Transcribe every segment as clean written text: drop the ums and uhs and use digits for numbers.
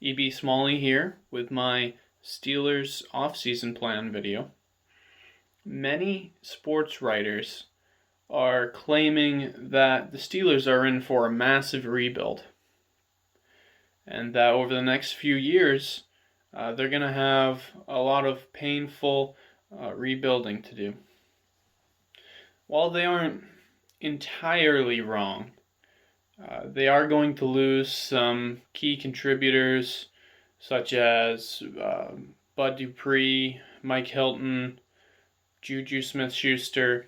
EB Smalley here with my Steelers offseason plan video. Many sports writers are claiming that the Steelers are in for a massive rebuild and that over the next few years they're going to have a lot of painful rebuilding to do. While they aren't entirely wrong, they are going to lose some key contributors such as Bud Dupree, Mike Hilton, Juju Smith-Schuster.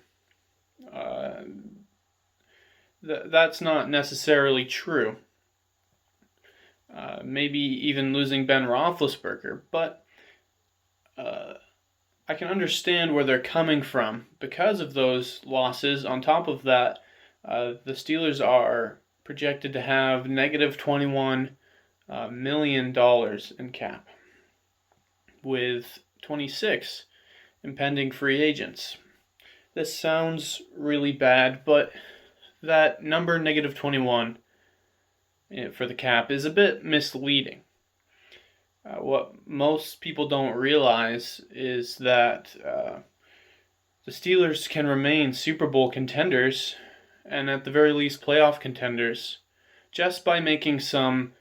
That's not necessarily true. Maybe even losing Ben Roethlisberger, but I can understand where they're coming from because of those losses. On top of that, the Steelers are projected to have negative $21 million in cap, with 26 impending free agents. This sounds really bad, but that number, negative 21, for the cap is a bit misleading. What most people don't realize is that the Steelers can remain Super Bowl contenders and at the very least playoff contenders just by making some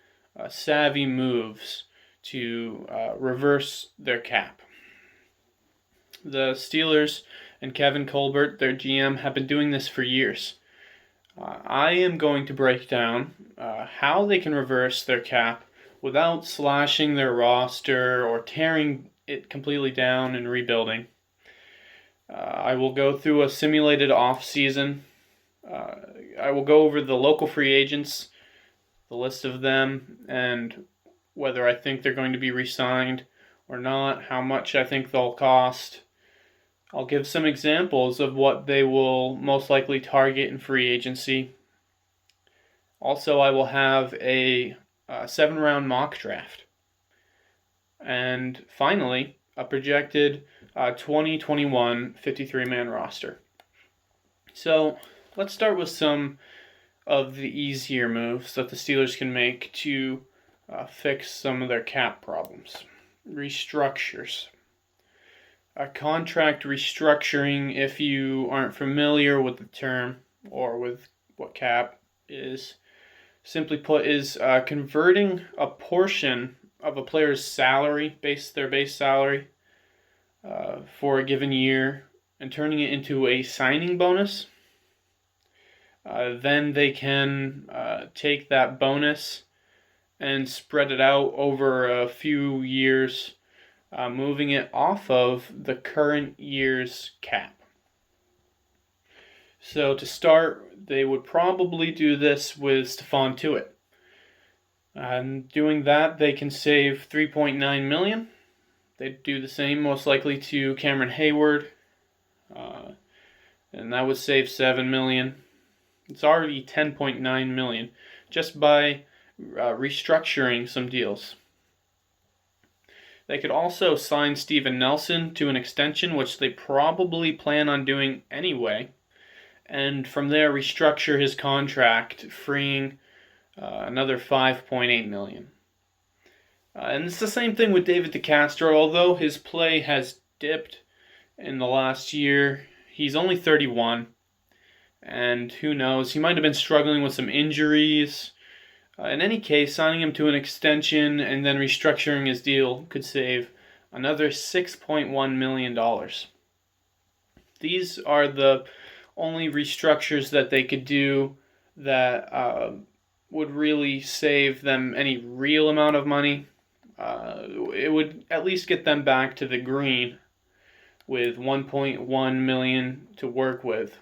savvy moves to reverse their cap. The Steelers and Kevin Colbert, their GM, have been doing this for years. I am going to break down how they can reverse their cap without slashing their roster or tearing it completely down and rebuilding. I will go through a simulated offseason. I will go over the local free agents, the list of them, and whether I think they're going to be re-signed or not, how much I think they'll cost. I'll give some examples of what they will most likely target in free agency. Also, I will have a 7-round mock draft. And finally, a projected 2021 53-man roster. So let's start with some of the easier moves that the Steelers can make to fix some of their cap problems. Restructures. A contract restructuring, if you aren't familiar with the term or with what cap is, simply put, is converting a portion of a player's salary, their base salary, for a given year and turning it into a signing bonus. Then they can take that bonus and spread it out over a few years, moving it off of the current year's cap. So to start, they would probably do this with Stephon Tuitt. Doing that, they can save $3.9 million. They'd do the same most likely to Cameron Hayward, and that would save $7 million. It's already $10.9 million just by restructuring some deals. They could also sign Steven Nelson to an extension, which they probably plan on doing anyway, and from there restructure his contract, freeing another $5.8 million. And it's the same thing with David DeCastro. Although his play has dipped in the last year, he's only 31, and who knows, he might have been struggling with some injuries. In any case, signing him to an extension and then restructuring his deal could save another $6.1 million. These are the only restructures that they could do that would really save them any real amount of money. It would at least get them back to the green with $1.1 million to work with.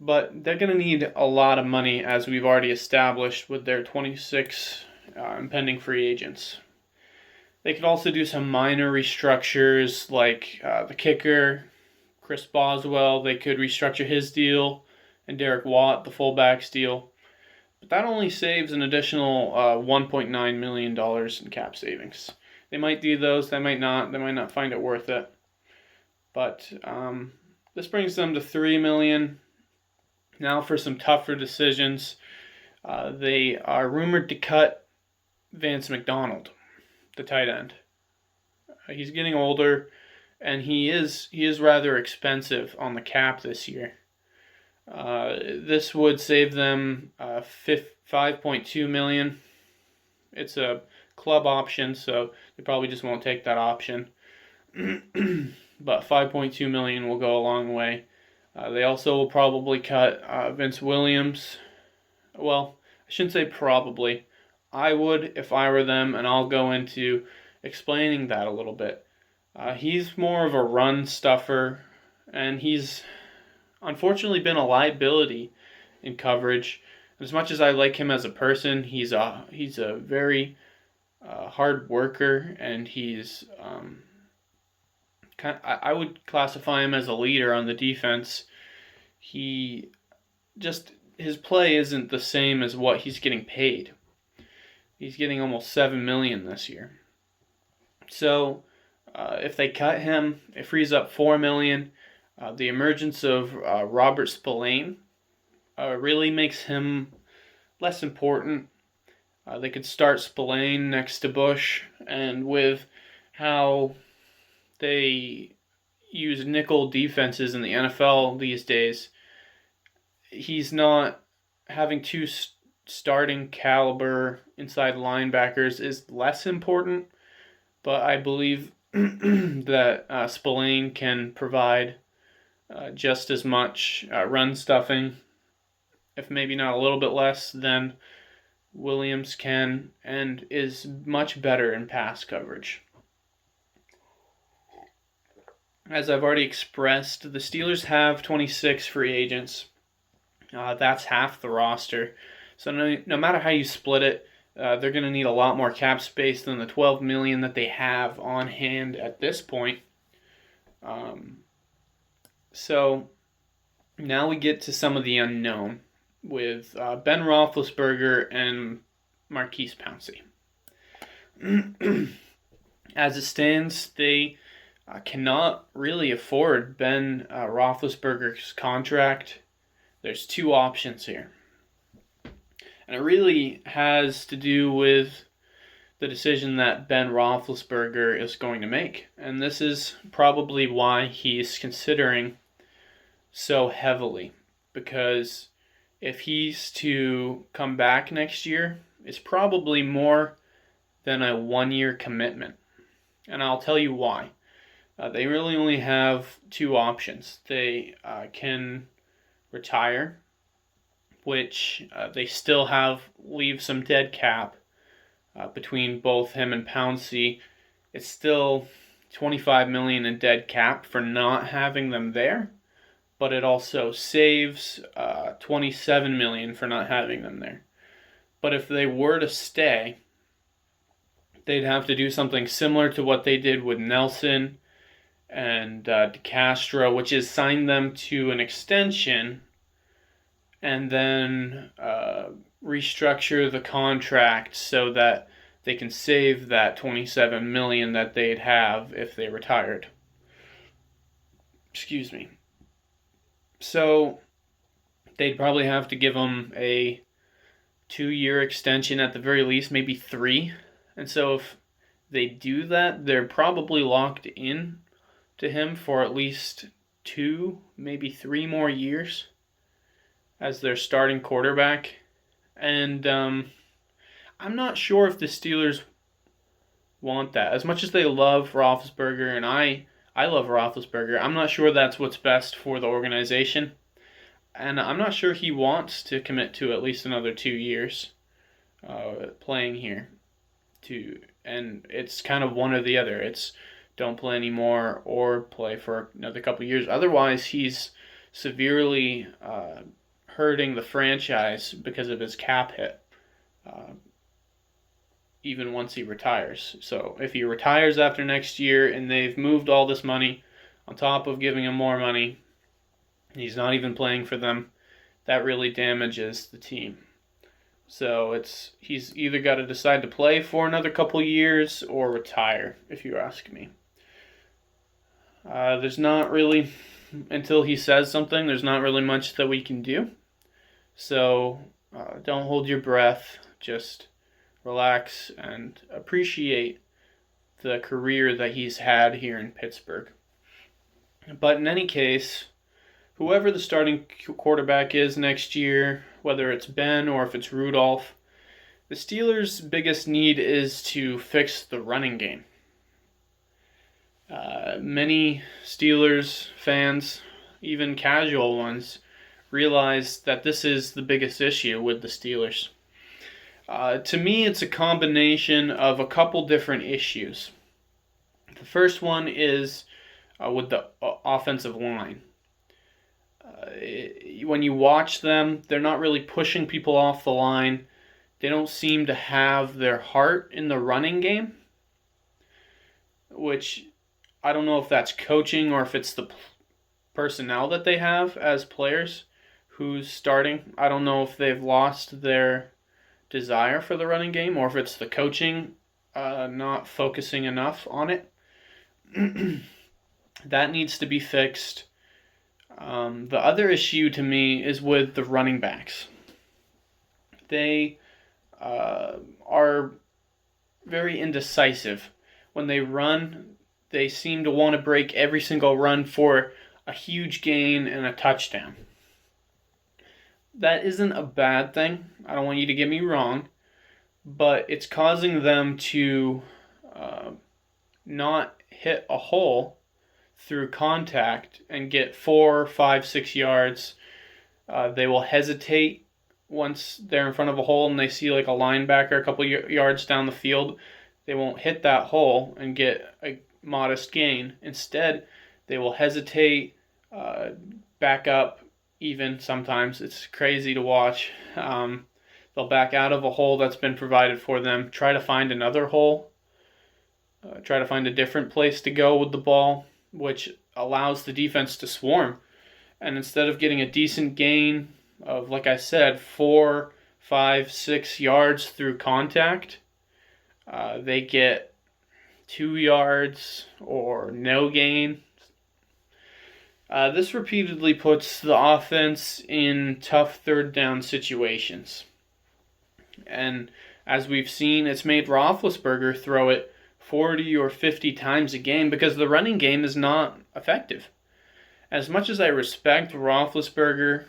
But they're going to need a lot of money, as we've already established, with their 26 impending free agents. They could also do some minor restructures, like the kicker, Chris Boswell. They could restructure his deal, and Derek Watt, the fullback's deal. But that only saves an additional $1.9 million in cap savings. They might do those, they might not. They might not find it worth it. But this brings them to $3 million. Now for some tougher decisions. They are rumored to cut Vance McDonald, the tight end. He's getting older, and he is rather expensive on the cap this year. This would save them $5.2 million. It's a club option, so they probably just won't take that option. But $5.2 million will go a long way. They also will probably cut Vince Williams. Well, I shouldn't say probably. I would if I were them, and I'll go into explaining that a little bit. He's more of a run stuffer, and he's unfortunately been a liability in coverage. As much as I like him as a person, he's a very hard worker, and he's I would classify him as a leader on the defense. His play isn't the same as what he's getting paid. He's getting almost $7 million this year. So if they cut him, it frees up $4 million. The emergence of Robert Spillane really makes him less important. They could start Spillane next to Bush, and with how they use nickel defenses in the NFL these days, he's not having two starting caliber inside linebackers is less important, but I believe that Spillane can provide just as much run stuffing, if maybe not a little bit less, than Williams can, and is much better in pass coverage. As I've already expressed, the Steelers have 26 free agents. That's half the roster. So no matter how you split it, they're going to need a lot more cap space than the $12 million that they have on hand at this point. So now we get to some of the unknown with Ben Roethlisberger and Marquise Pouncey. As it stands, they cannot really afford Ben Roethlisberger's contract. There's two options here. And it really has to do with the decision that Ben Roethlisberger is going to make. And this is probably why he's considering so heavily. Because if he's to come back next year, it's probably more than a 1-year commitment. And I'll tell you why. They really only have two options. They can retire, which they still leave some dead cap between both him and Pouncey. It's still $25 million in dead cap for not having them there, but it also saves $27 million for not having them there. But if they were to stay, they'd have to do something similar to what they did with Nelson and DeCastro, which is sign them to an extension and then restructure the contract so that they can save that $27 million that they'd have if they retired. Excuse me. So they'd probably have to give them a 2-year extension at the very least, maybe 3. And so if they do that, they're probably locked in to him for at least 2, maybe 3 more years as their starting quarterback. And I'm not sure if the Steelers want that. As much as they love Roethlisberger, and I love Roethlisberger, I'm not sure that's what's best for the organization. And I'm not sure he wants to commit to at least another 2 years playing here. And it's kind of one or the other. It's don't play anymore or play for another couple years. Otherwise, he's severely hurting the franchise because of his cap hit, even once he retires. So if he retires after next year and they've moved all this money on top of giving him more money, he's not even playing for them, that really damages the team. So he's either got to decide to play for another couple years or retire, if you ask me. There's not really, until he says something, there's not really much that we can do. So don't hold your breath. Just relax, and appreciate the career that he's had here in Pittsburgh. But in any case, whoever the starting quarterback is next year, whether it's Ben or if it's Rudolph, the Steelers' biggest need is to fix the running game. Many Steelers fans, even casual ones, realize that this is the biggest issue with the Steelers. To me, it's a combination of a couple different issues. The first one is with the offensive line. When you watch them, they're not really pushing people off the line. They don't seem to have their heart in the running game, which I don't know if that's coaching or if it's the personnel that they have as players who's starting. I don't know if they've lost their desire for the running game or if it's the coaching not focusing enough on it. That needs to be fixed. The other issue to me is with the running backs. They are very indecisive. When they run, they seem to want to break every single run for a huge gain and a touchdown. That isn't a bad thing. I don't want you to get me wrong, but it's causing them to not hit a hole through contact and get 4, 5, 6 yards. They will hesitate once they're in front of a hole and they see like a linebacker a couple yards down the field. They won't hit that hole and get a modest gain. Instead, they will hesitate, back up even sometimes. It's crazy to watch. They'll back out of a hole that's been provided for them, try to find another hole, try to find a different place to go with the ball, which allows the defense to swarm. And instead of getting a decent gain of, like I said, 4, 5, 6 yards through contact, they get 2 yards or no gain. This repeatedly puts the offense in tough third down situations. And as we've seen, it's made Roethlisberger throw it 40 or 50 times a game because the running game is not effective. As much as I respect Roethlisberger,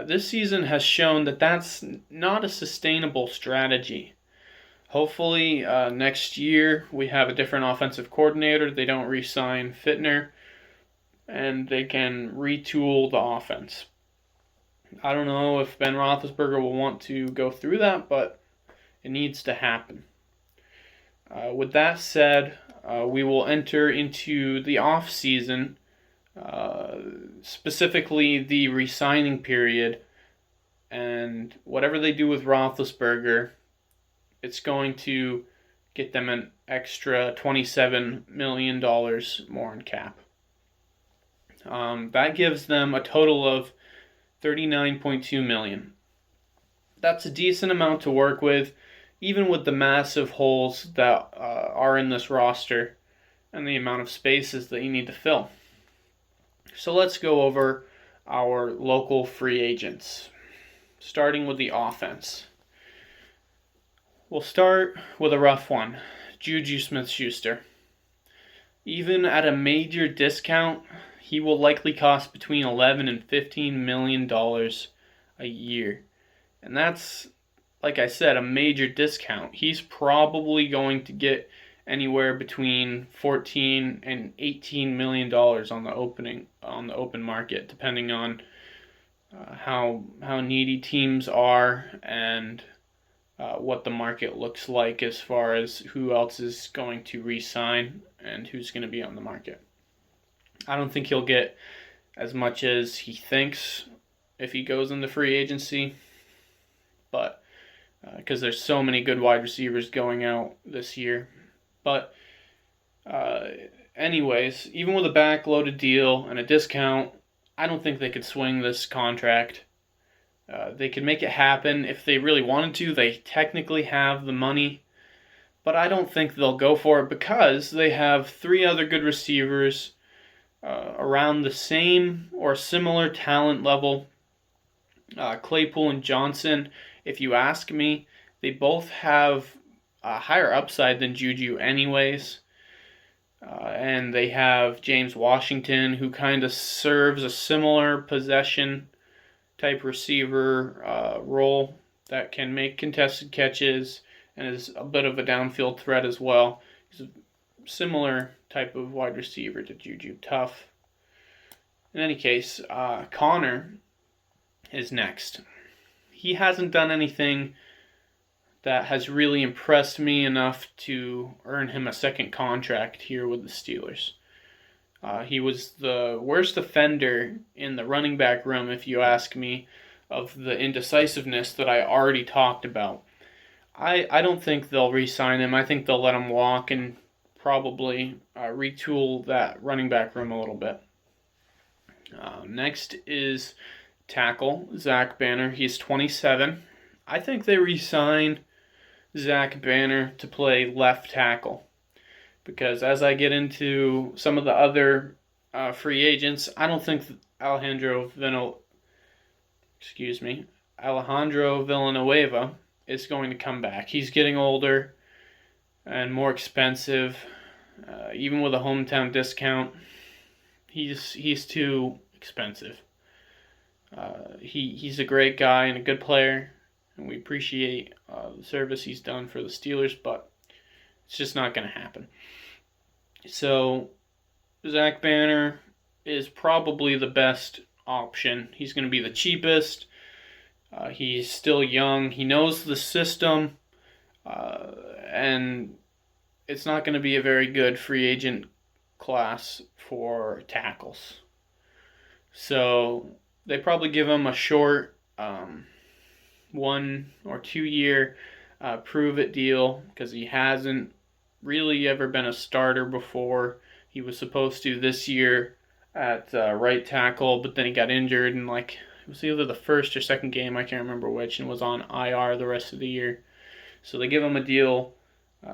this season has shown that that's not a sustainable strategy. Hopefully next year we have a different offensive coordinator. They don't re-sign Fittner, and they can retool the offense. I don't know if Ben Roethlisberger will want to go through that, but it needs to happen. With that said, we will enter into the offseason, specifically the re-signing period, and whatever they do with Roethlisberger, it's going to get them an extra $27 million more in cap. That gives them a total of $39.2 million. That's a decent amount to work with, even with the massive holes that are in this roster and the amount of spaces that you need to fill. So let's go over our local free agents, starting with the offense. We'll start with a rough one, Juju Smith-Schuster. Even at a major discount, he will likely cost between $11 and $15 million a year. And that's, like I said, a major discount. He's probably going to get anywhere between $14 and $18 million on the open market, depending on how needy teams are and what the market looks like as far as who else is going to re-sign and who's going to be on the market. I don't think he'll get as much as he thinks if he goes into free agency, but because there's so many good wide receivers going out this year. But anyways, even with a backloaded deal and a discount, I don't think they could swing this contract. They could make it happen if they really wanted to. They technically have the money, but I don't think they'll go for it because they have 3 other good receivers around the same or similar talent level. Claypool and Johnson, if you ask me, they both have a higher upside than Juju anyways. And they have James Washington, who kind of serves a similar possession type receiver role that can make contested catches and is a bit of a downfield threat as well. He's a similar type of wide receiver to Juju. Tough. In any case, Connor is next. He hasn't done anything that has really impressed me enough to earn him a second contract here with the Steelers. He was the worst offender in the running back room, if you ask me, of the indecisiveness that I already talked about. I don't think they'll re-sign him. I think they'll let him walk and probably retool that running back room a little bit. Next is tackle, Zach Banner. He's 27. I think they re-sign Zach Banner to play left tackle, because as I get into some of the other free agents, I don't think Alejandro Villanueva is going to come back. He's getting older and more expensive. Even with a hometown discount, he's too expensive. He's a great guy and a good player, and we appreciate the service he's done for the Steelers, but it's just not going to happen. So Zach Banner is probably the best option. He's going to be the cheapest. He's still young. He knows the system, and it's not going to be a very good free agent class for tackles. So they probably give him a short 1 or 2 year prove-it deal, because he hasn't really ever been a starter before. He was supposed to this year at right tackle, but then he got injured, and it was either the first or second game, I can't remember which, and was on IR the rest of the year. So they give him a deal,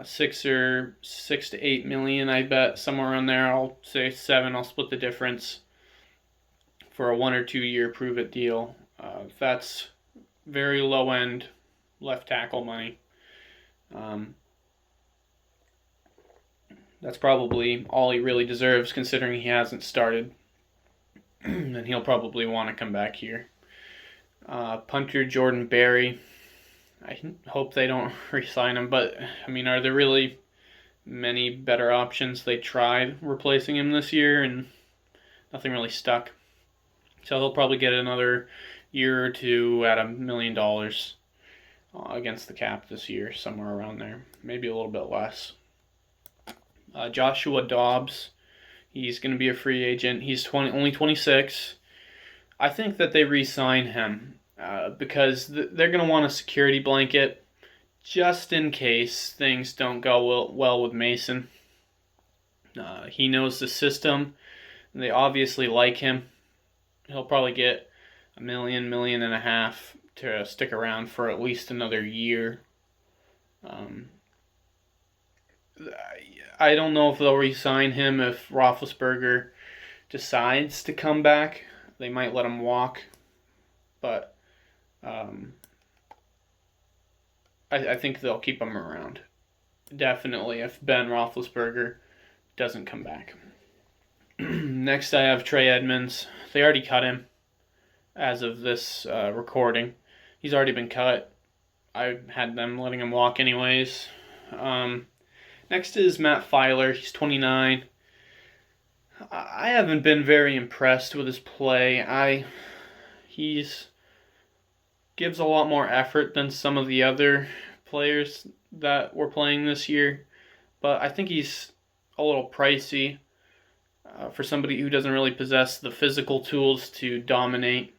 6 to 8 million, I bet, somewhere around there. I'll say 7. I'll split the difference for a 1 or 2 year prove-it deal. That's very low end left tackle money. That's probably all he really deserves, considering he hasn't started. And he'll probably want to come back here. Punter Jordan Berry. I hope they don't re-sign him, but are there really many better options? They tried replacing him this year, and nothing really stuck. So he'll probably get another year or two at $1 million against the cap this year, somewhere around there. Maybe a little bit less. Joshua Dobbs, he's going to be a free agent. He's only 26. I think that they re-sign him because they're going to want a security blanket just in case things don't go well with Mason. He knows the system, and they obviously like him. He'll probably get $1 million, $1.5 million to stick around for at least another year. I don't know if they'll re-sign him if Roethlisberger decides to come back. They might let him walk, but I think they'll keep him around. Definitely, if Ben Roethlisberger doesn't come back. Next, I have Trey Edmonds. They already cut him as of this recording. He's already been cut. I had them letting him walk anyways. Next is Matt Filer. He's 29. I haven't been very impressed with his play. He's gives a lot more effort than some of the other players that were playing this year, but I think he's a little pricey for somebody who doesn't really possess the physical tools to dominate.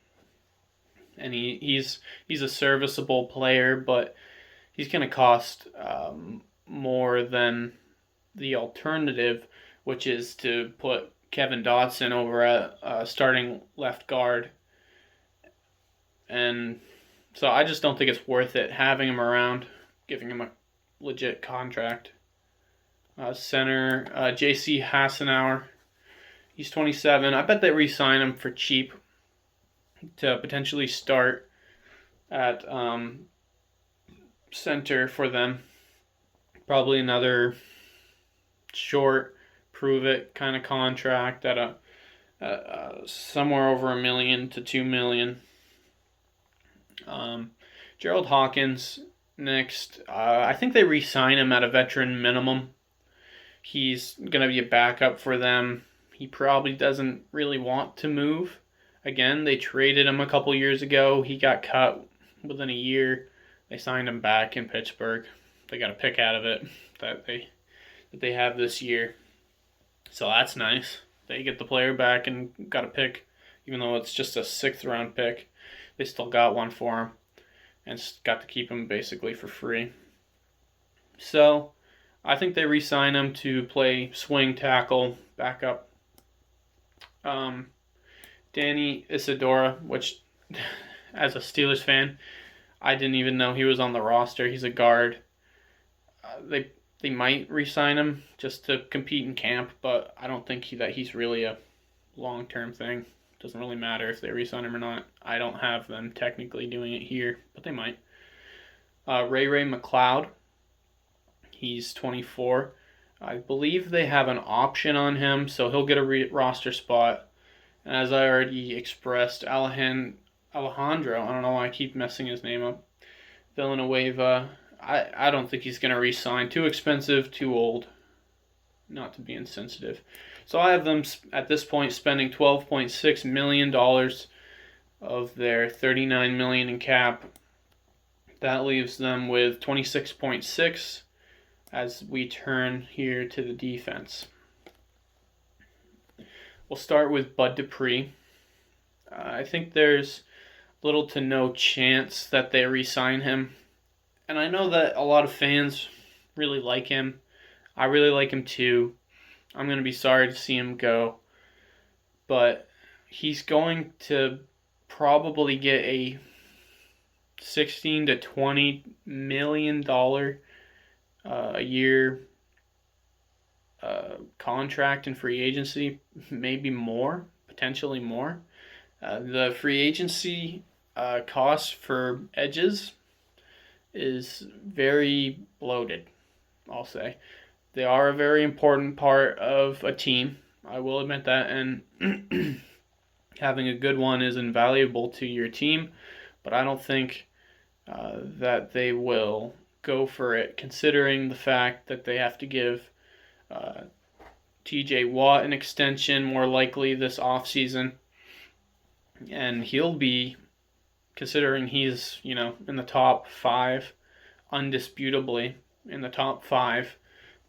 And he's a serviceable player, but he's going to cost more than the alternative, which is to put Kevin Dotson over at starting left guard. And so I just don't think it's worth it having him around, giving him a legit contract. Center, J.C. Hassenauer. He's 27. I bet they re-sign him for cheap to potentially start at center for them. Probably another short, prove it kind of contract at somewhere over $1 million to $2 million. Gerald Hawkins next. I think they re-sign him at a veteran minimum. He's going to be a backup for them. He probably doesn't really want to move. Again, they traded him a couple years ago. He got cut within a year. They signed him back in Pittsburgh. They got a pick out of it that they have this year. So that's nice. They get the player back and got a pick, even though it's just a 6th round pick. They still got one for him and got to keep him basically for free. So I think they re-sign him to play swing tackle, backup. Danny Isidora, which as a Steelers fan, I didn't even know he was on the roster. He's a guard. They might re-sign him just to compete in camp, but I don't think that he's really a long-term thing. Doesn't really matter if they re-sign him or not. I don't have them technically doing it here, but they might. Ray McLeod. He's 24. I believe they have an option on him, so he'll get a roster spot. And as I already expressed, Alejandro, I don't know why I keep messing his name up, Villanueva, I don't think he's going to re-sign. Too expensive, too old. Not to be insensitive. So I have them at this point spending $12.6 million of their $39 million in cap. That leaves them with 26.6 as we turn here to the defense. We'll start with Bud Dupree. I think there's little to no chance that they re-sign him. And I know that a lot of fans really like him. I really like him too. I'm going to be sorry to see him go. But he's going to probably get a $16 to $20 million a year contract in free agency, maybe more, potentially more. The free agency cost for edges is very bloated, I'll say. They are a very important part of a team, I will admit that, and having a good one is invaluable to your team, but I don't think that they will go for it, considering the fact that they have to give TJ Watt an extension more likely this offseason, and he'll be, considering he's, in the top 5, undisputably in the top 5,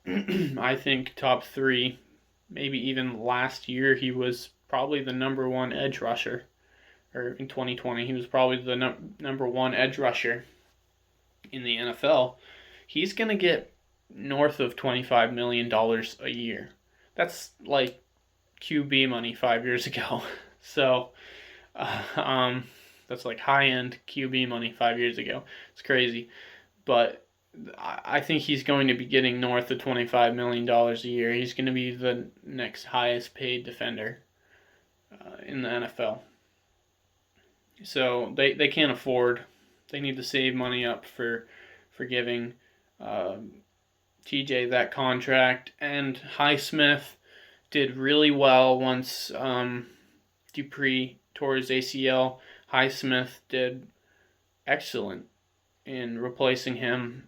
I think top 3, maybe even last year he was probably the number 1 edge rusher, or in 2020 he was probably the number 1 edge rusher in the NFL. He's going to get north of $25 million a year. That's like QB money 5 years ago. So, that's like high-end QB money 5 years ago. It's crazy. But I think he's going to be getting north of $25 million a year. He's going to be the next highest paid defender in the NFL. So they can't afford. They need to save money up for giving TJ that contract. And Highsmith did really well once Dupree tore his ACL. Highsmith did excellent in replacing him.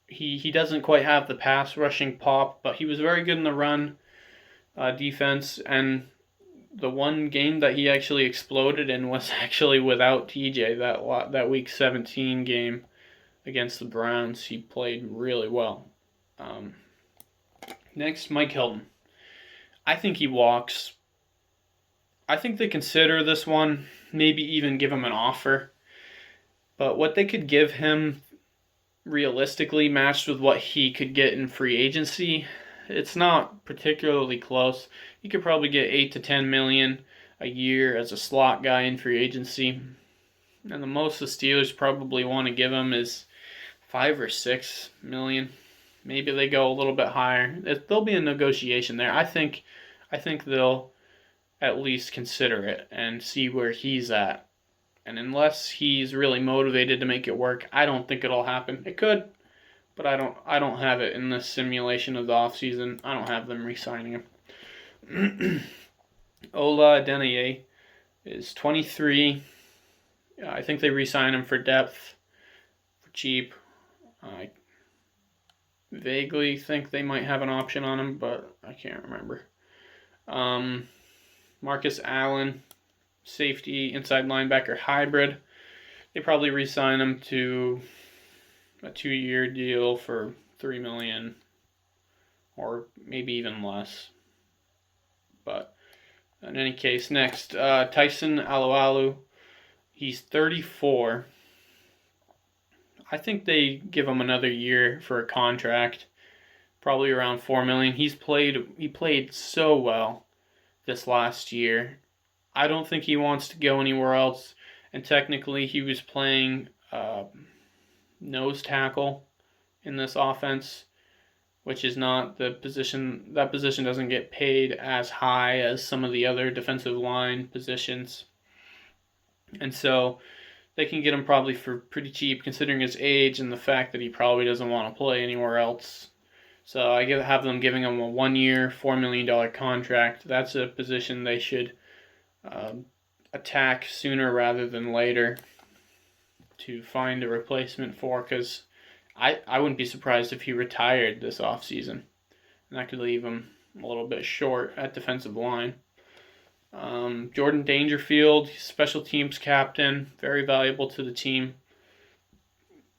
He doesn't quite have the pass rushing pop, but he was very good in the run defense. And the one game that he actually exploded in was actually without TJ. That Week 17 game against the Browns, he played really well. Next, Mike Hilton. I think he walks. I think they consider this one, maybe even give him an offer. But what they could give him realistically matched with what he could get in free agency, it's not particularly close. He could probably get $8 to $10 million a year as a slot guy in free agency. And the most the Steelers probably want to give him is $5 or $6 million. Maybe they go a little bit higher. There'll be a negotiation there. I think they'll at least consider it and see where he's at. And unless he's really motivated to make it work, I don't think it'll happen. It could, but I don't have it in this simulation of the offseason. I don't have them re-signing him. Ola Adeniyi is 23. I think they re-sign him for depth, for cheap. I vaguely think they might have an option on him, but I can't remember. Marcus Allen, safety, inside linebacker hybrid. They probably re-sign him to a 2-year deal for $3 million, or maybe even less. But in any case, next, Tyson Alualu. He's 34. I think they give him another year for a contract, probably around $4 million. He played so well this last year. I don't think he wants to go anywhere else. And technically, he was playing nose tackle in this offense, which is not the position. That position doesn't get paid as high as some of the other defensive line positions. And so they can get him probably for pretty cheap, considering his age and the fact that he probably doesn't want to play anywhere else. So I have them giving him a 1-year, $4 million contract. That's a position they should attack sooner rather than later to find a replacement for, because I wouldn't be surprised if he retired this offseason. And that could leave him a little bit short at defensive line. Jordan Dangerfield, special teams captain, very valuable to the team.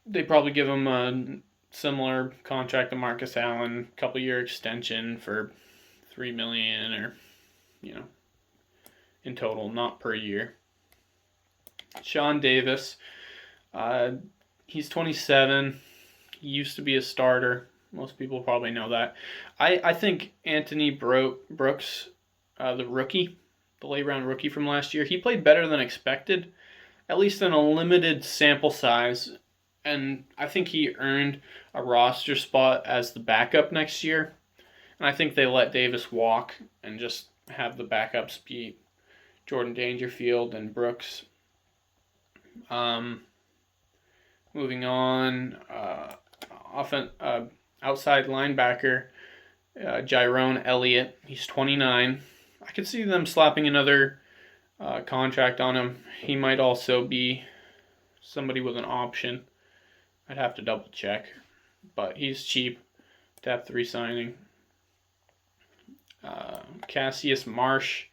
They probably give him a similar contract to Marcus Allen, couple-year extension for $3 million, or in total, not per year. Sean Davis, he's 27. He used to be a starter. Most people probably know that. I think Anthony Brooks, the rookie, the late-round rookie from last year, he played better than expected, at least in a limited sample size, and I think he earned a roster spot as the backup next year. And I think they let Davis walk and just have the backups be Jordan Dangerfield and Brooks. Moving on, outside linebacker, Jyrone Elliott. He's 29. I could see them slapping another contract on him. He might also be somebody with an option. I'd have to double check, but he's cheap. Depth re-signing. Cassius Marsh.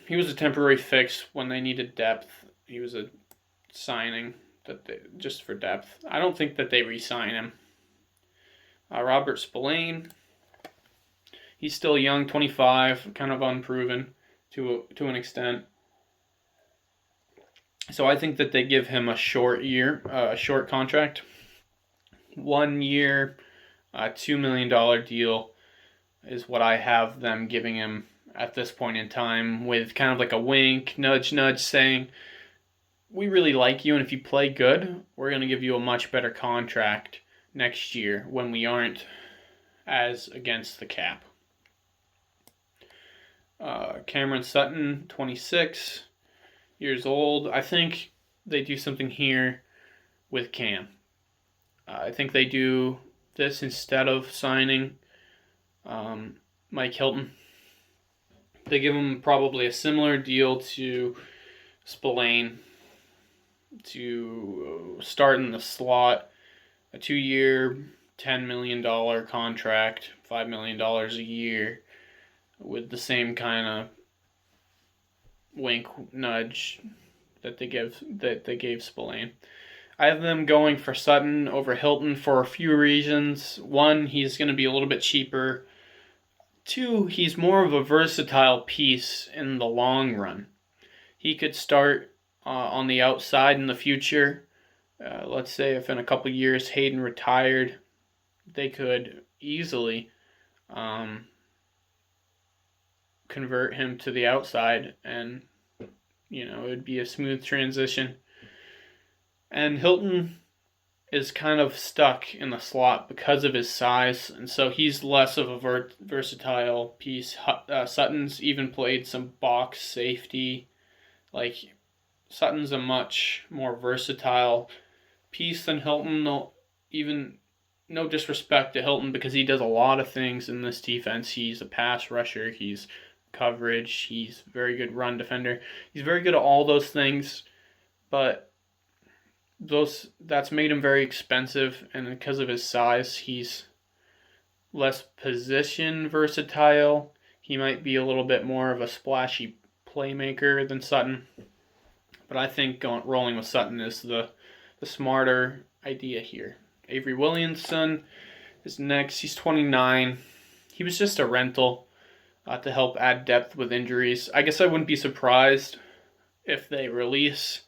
He was a temporary fix when they needed depth. He was a signing just for depth. I don't think that they re-sign him. Robert Spillane. He's still young, 25, kind of unproven to an extent. So I think that they give him a short contract. 1 year, $2 million deal is what I have them giving him at this point in time, with kind of like a wink, nudge, nudge, saying, we really like you, and if you play good, we're going to give you a much better contract next year when we aren't as against the cap. Cameron Sutton, 26 years old. I think they do something here with Cam. I think they do this instead of signing Mike Hilton. They give him probably a similar deal to Spillane to start in the slot, a 2-year, $10 million contract, $5 million a year, with the same kind of wink nudge that they gave Spillane. I have them going for Sutton over Hilton for a few reasons. One, he's going to be a little bit cheaper. 2, he's more of a versatile piece in the long run. He could start on the outside in the future. Let's say if in a couple years Hayden retired, they could easily convert him to the outside, and it would be a smooth transition. And Hilton is kind of stuck in the slot because of his size, and so he's less of a versatile piece. Sutton's even played some box safety. Sutton's a much more versatile piece than Hilton. even no disrespect to Hilton because he does a lot of things in this defense. He's a pass rusher, he's coverage, he's a very good run defender. He's very good at all those things, but that's made him very expensive, and because of his size, he's less position versatile. He might be a little bit more of a splashy playmaker than Sutton, but I think rolling with Sutton is the smarter idea here. Avery Williamson is next. He's 29. He was just a rental to help add depth with injuries. I guess I wouldn't be surprised if they release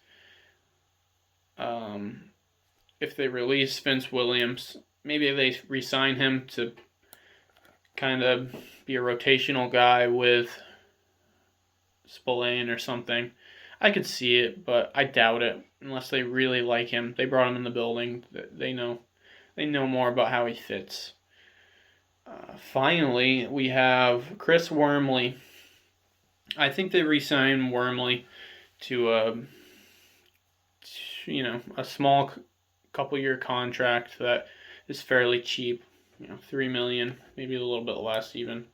Vince Williams. Maybe they re-sign him to kind of be a rotational guy with Spillane or something. I could see it, but I doubt it unless they really like him. They brought him in the building. They know more about how he fits. Finally, we have Chris Wormley. I think they re-signed Wormley to a small couple-year contract that is fairly cheap. $3 million, maybe a little bit less even.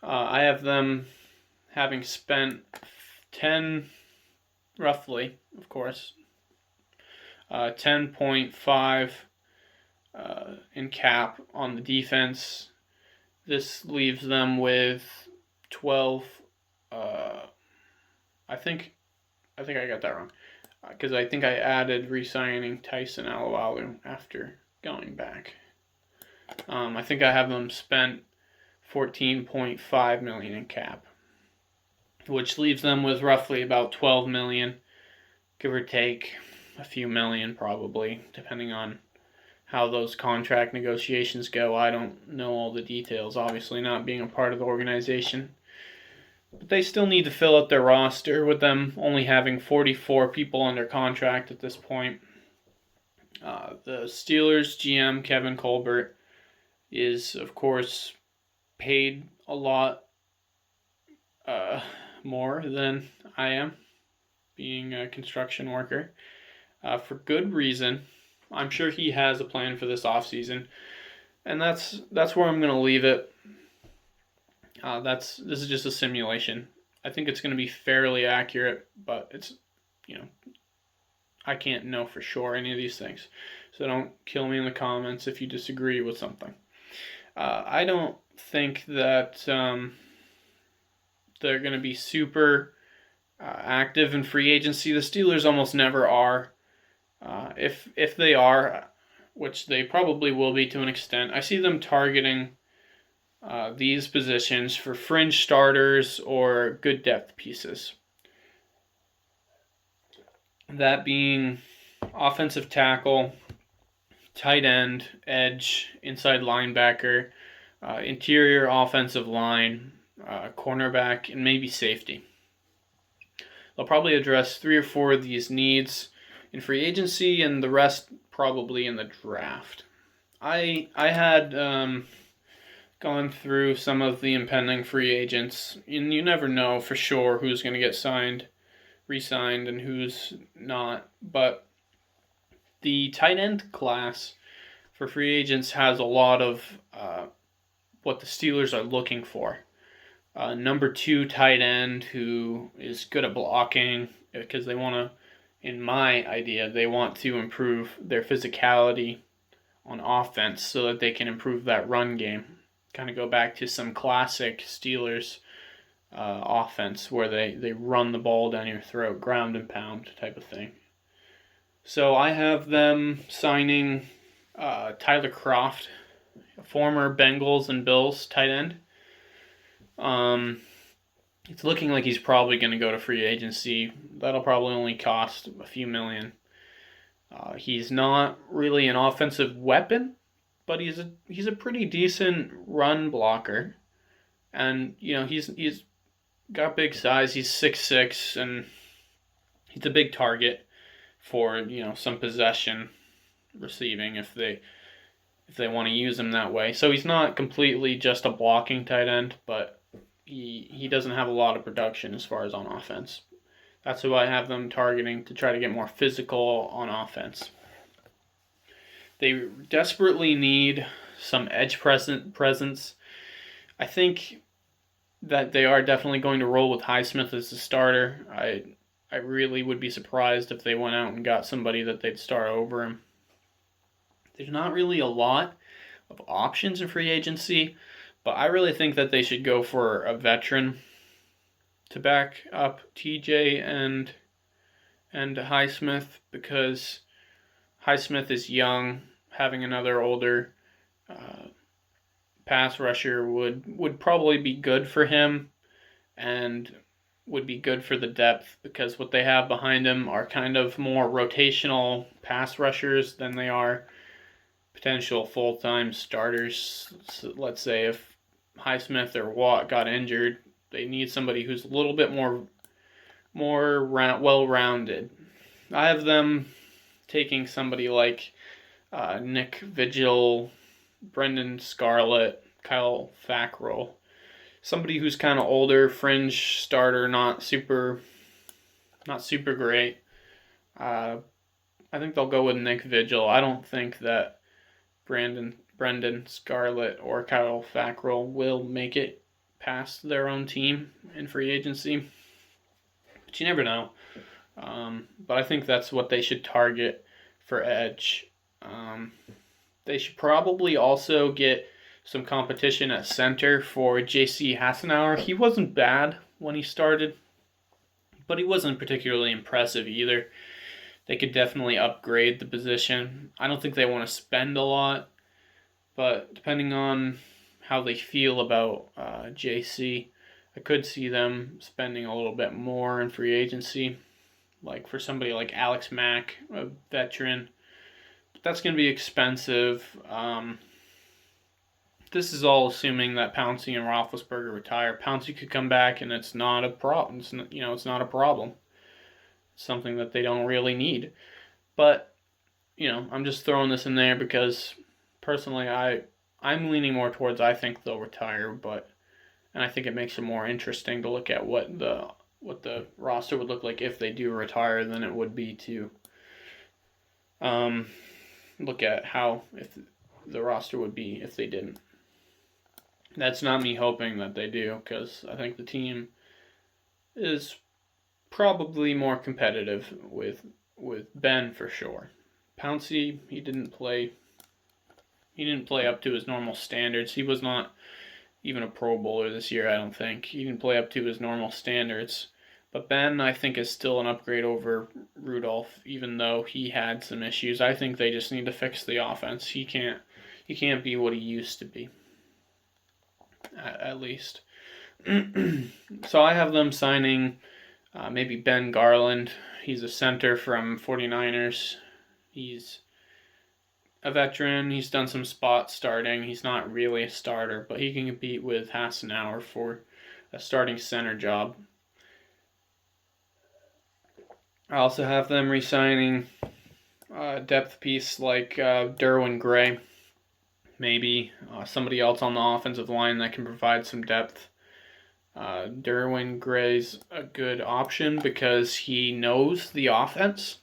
I have them having spent 10, roughly, of course, 10.5 in cap on the defense. This leaves them with 12. I think I got that wrong because I think I added re-signing Tyson Alualu after going back. I think I have them spent $14.5 million in cap, which leaves them with roughly about $12 million, give or take a few million probably, depending on how those contract negotiations go. I don't know all the details, obviously not being a part of the organization. But they still need to fill out their roster with them only having 44 people under contract at this point. The Steelers GM, Kevin Colbert, is, of course, paid a lot more than I am, being a construction worker, for good reason. I'm sure he has a plan for this offseason, and that's where I'm going to leave it. This is just a simulation. I think it's going to be fairly accurate, but it's, I can't know for sure any of these things. So don't kill me in the comments if you disagree with something. I don't think that they're going to be super active in free agency. The Steelers almost never are. If they are, which they probably will be to an extent, I see them targeting these positions for fringe starters or good depth pieces. That being offensive tackle, tight end, edge, inside linebacker, interior offensive line, cornerback, and maybe safety. They'll probably address 3 or 4 of these needs in free agency, and the rest probably in the draft. I had gone through some of the impending free agents, and you never know for sure who's going to get signed, re-signed, and who's not. But the tight end class for free agents has a lot of what the Steelers are looking for. Number 2 tight end who is good at blocking, because they want to, in my idea, they want to improve their physicality on offense so that they can improve that run game. Kind of go back to some classic Steelers offense where they run the ball down your throat, ground and pound type of thing. So I have them signing Tyler Kroft, a former Bengals and Bills tight end. It's looking like he's probably going to go to free agency. That'll probably only cost a few million. He's not really an offensive weapon, but he's a pretty decent run blocker, and he's got big size. He's 6'6", and he's a big target for some possession receiving if they want to use him that way. So he's not completely just a blocking tight end, but he doesn't have a lot of production as far as on offense. That's who I have them targeting to try to get more physical on offense. They desperately need some edge presence. I think that they are definitely going to roll with Highsmith as the starter. I really would be surprised if they went out and got somebody that they'd start over him. There's not really a lot of options in free agency, but I really think that they should go for a veteran to back up TJ and Highsmith, because Highsmith is young. Having another older pass rusher would probably be good for him and would be good for the depth, because what they have behind him are kind of more rotational pass rushers than they are potential full-time starters. So let's say if Highsmith or Watt got injured, they need somebody who's a little bit more well-rounded. I have them taking somebody like Nick Vigil, Brendan Scarlett, Kyle Fackrell, somebody who's kind of older, fringe starter, not super great. I think they'll go with Nick Vigil. I don't think that Brendan Scarlett or Kyle Fackrell will make it past their own team in free agency, but you never know. But I think that's what they should target for edge. They should probably also get some competition at center for J.C. Hassenauer. He wasn't bad when he started, but he wasn't particularly impressive either. They could definitely upgrade the position. I don't think they want to spend a lot, but depending on how they feel about J.C., I could see them spending a little bit more in free agency, like for somebody like Alex Mack, a veteran. But that's going to be expensive. This is all assuming that Pouncey and Roethlisberger retire. Pouncey could come back, and it's not a problem. It's not a problem. It's something that they don't really need. But I'm just throwing this in there because personally, I'm leaning more towards I think they'll retire, and I think it makes it more interesting to look at what the roster would look like if they do retire than it would be to look at how if the roster would be if they didn't. That's not me hoping that they do, because I think the team is probably more competitive with Ben for sure. Pouncey, he didn't play up to his normal standards. He was not even a Pro Bowler this year, I don't think. He didn't play up to his normal standards. But Ben, I think, is still an upgrade over Rudolph, even though he had some issues. I think they just need to fix the offense. He can't be what he used to be, at least. So I have them signing maybe Ben Garland. He's a center from 49ers. He's a veteran. He's done some spot starting. He's not really a starter, but he can compete with Hassenauer for a starting center job. I also have them re-signing a depth piece like Derwin Gray. Maybe somebody else on the offensive line that can provide some depth. Derwin Gray's a good option because he knows the offense.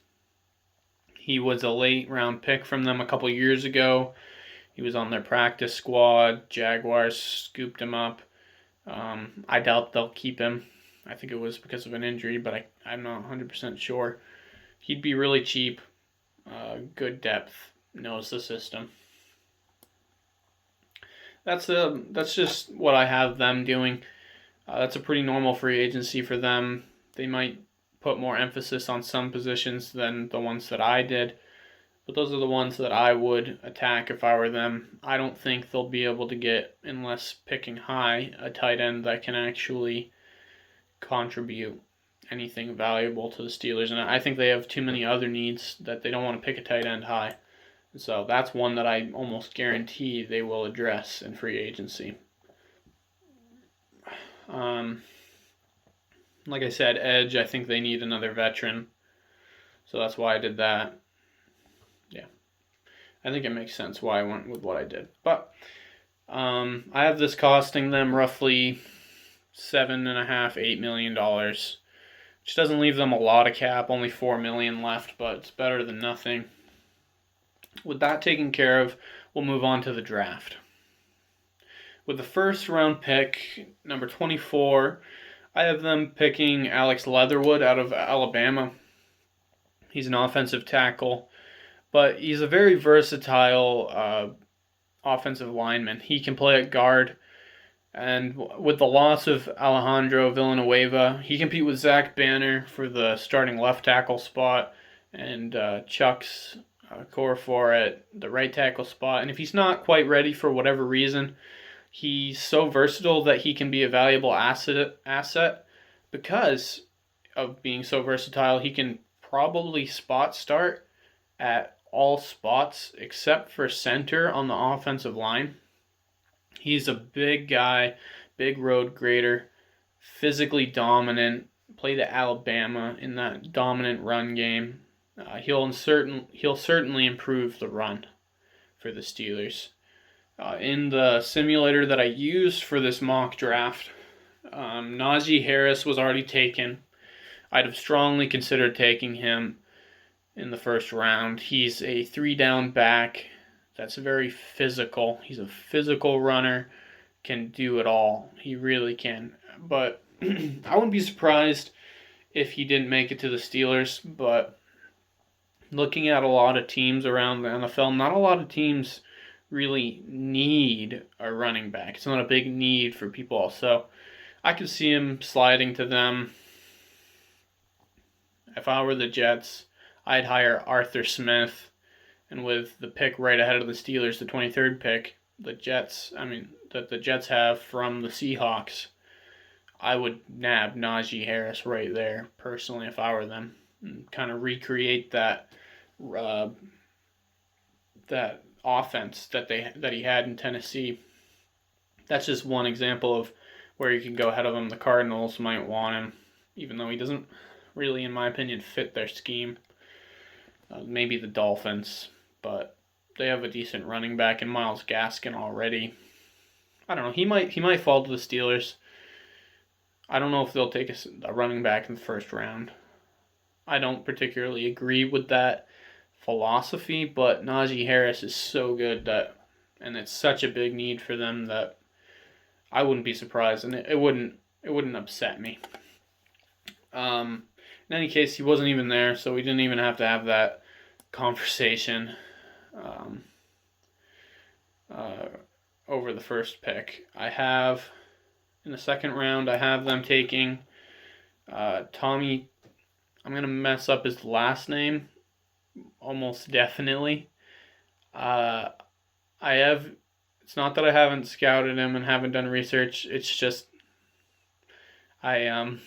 He was a late round pick from them a couple years ago. He was on their practice squad. Jaguars scooped him up. I doubt they'll keep him. I think it was because of an injury, but I'm not 100% sure. He'd be really cheap, good depth, knows the system. That's just what I have them doing. That's a pretty normal free agency for them. They might put more emphasis on some positions than the ones that I did, but those are the ones that I would attack if I were them. I don't think they'll be able to get, unless picking high, a tight end that can actually contribute anything valuable to the Steelers, and I think they have too many other needs that they don't want to pick a tight end high. So that's one that I almost guarantee they will address in free agency. Like I said, edge, I think they need another veteran, so that's why I did that. Yeah, I think it makes sense why I went with what I did. But I have this costing them roughly $7.5–8 million, which doesn't leave them a lot of cap, only $4 million left, but it's better than nothing. With that taken care of, we'll move on to the draft. With the first round pick, number 24, I have them picking Alex Leatherwood out of Alabama. He's an offensive tackle, but he's a very versatile offensive lineman. He can play at guard, and with the loss of Alejandro Villanueva, he compete with Zach Banner for the starting left tackle spot, and Chuck's Corafor at the right tackle spot. And if he's not quite ready for whatever reason, he's so versatile that he can be a valuable asset because of being so versatile. He can probably spot start at all spots except for center on the offensive line. He's a big guy, big road grader, physically dominant, played at Alabama in that dominant run game. He'll certainly improve the run for the Steelers. In the simulator that I used for this mock draft, Najee Harris was already taken. I'd have strongly considered taking him in the first round. He's a 3-down back that's very physical. He's a physical runner, can do it all. He really can. But I wouldn't be surprised if he didn't make it to the Steelers. But looking at a lot of teams around the NFL, not a lot of teams really need a running back. It's not a big need for people. So I could see him sliding to them. If I were the Jets, I'd hire Arthur Smith. And with the pick right ahead of the Steelers, the 23rd pick, the Jets have from the Seahawks, I would nab Najee Harris right there, personally, if I were them, and kind of recreate that offense that he had in Tennessee. That's just one example of where you can go ahead of him. The Cardinals might want him, even though he doesn't really, in my opinion, fit their scheme. Maybe the Dolphins, but they have a decent running back in Myles Gaskin already. I don't know. He might fall to the Steelers. I don't know if they'll take a running back in the first round. I don't particularly agree with that philosophy, but Najee Harris is so good and it's such a big need for them that I wouldn't be surprised, and it wouldn't upset me. In any case, he wasn't even there, so we didn't even have to have that conversation over the first pick. In the second round, I have them taking Tommy. I'm going to mess up his last name, almost definitely. It's not that I haven't scouted him and haven't done research, it's just, I'm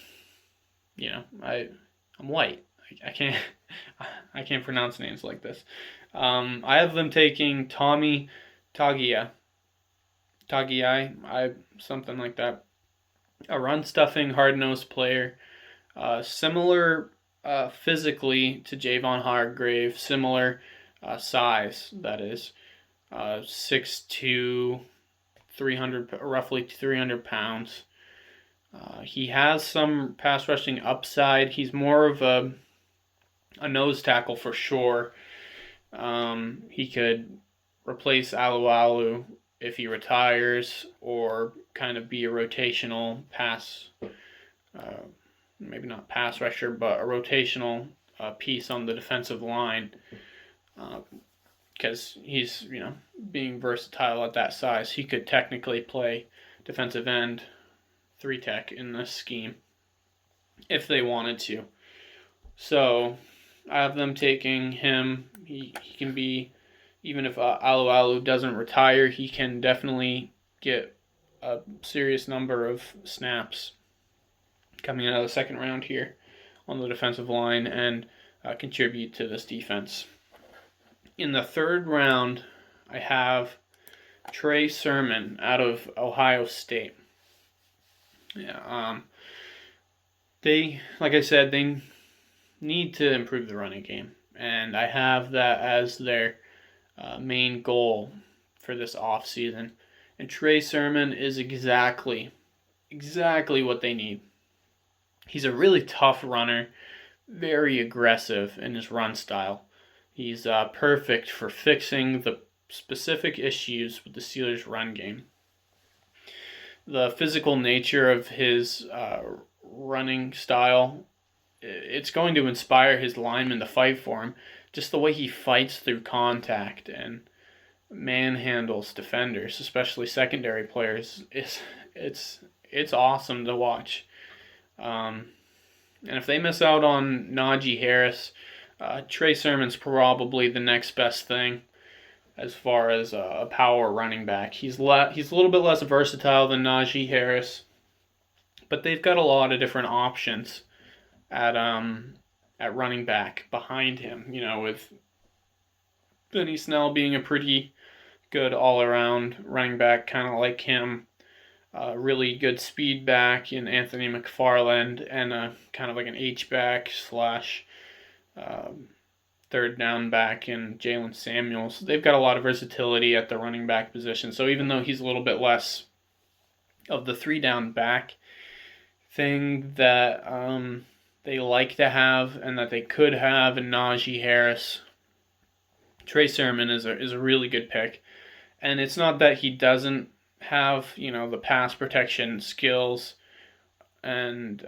white. I can't pronounce names like this. I have them taking Tommy Tagiai, something like that. A run-stuffing, hard-nosed player, similar physically to Javon Hargrave, similar size, that is. 6'2", roughly 300 pounds. He has some pass rushing upside. He's more of a nose tackle for sure. He could replace Alualu if he retires, or kind of be a rotational pass, maybe not pass rusher, but a rotational piece on the defensive line. Because he's, being versatile at that size, he could technically play defensive end, 3-tech in this scheme if they wanted to. So I have them taking him. He can be, even if Alualu doesn't retire, he can definitely get a serious number of snaps coming out of the second round here on the defensive line and contribute to this defense. In the third round, I have Trey Sermon out of Ohio State. Yeah, like I said, they need to improve the running game, and I have that as their main goal for this offseason. And Trey Sermon is exactly what they need. He's a really tough runner, very aggressive in his run style. He's perfect for fixing the specific issues with the Steelers' run game. The physical nature of his running style, it's going to inspire his linemen to fight for him. Just the way he fights through contact and manhandles defenders, especially secondary players, it's awesome to watch. And if they miss out on Najee Harris, Trey Sermon's probably the next best thing as far as a power running back. He's a little bit less versatile than Najee Harris, but they've got a lot of different options at running back behind him. You know, with Benny Snell being a pretty good all-around running back, kind of like him. Really good speed back in Anthony McFarland, and kind of like an H-back slash third down back in Jalen Samuels. They've got a lot of versatility at the running back position. So even though he's a little bit less of the 3-down back thing that they like to have and that they could have in Najee Harris, Trey Sermon is a really good pick. And it's not that he doesn't have, the pass protection skills and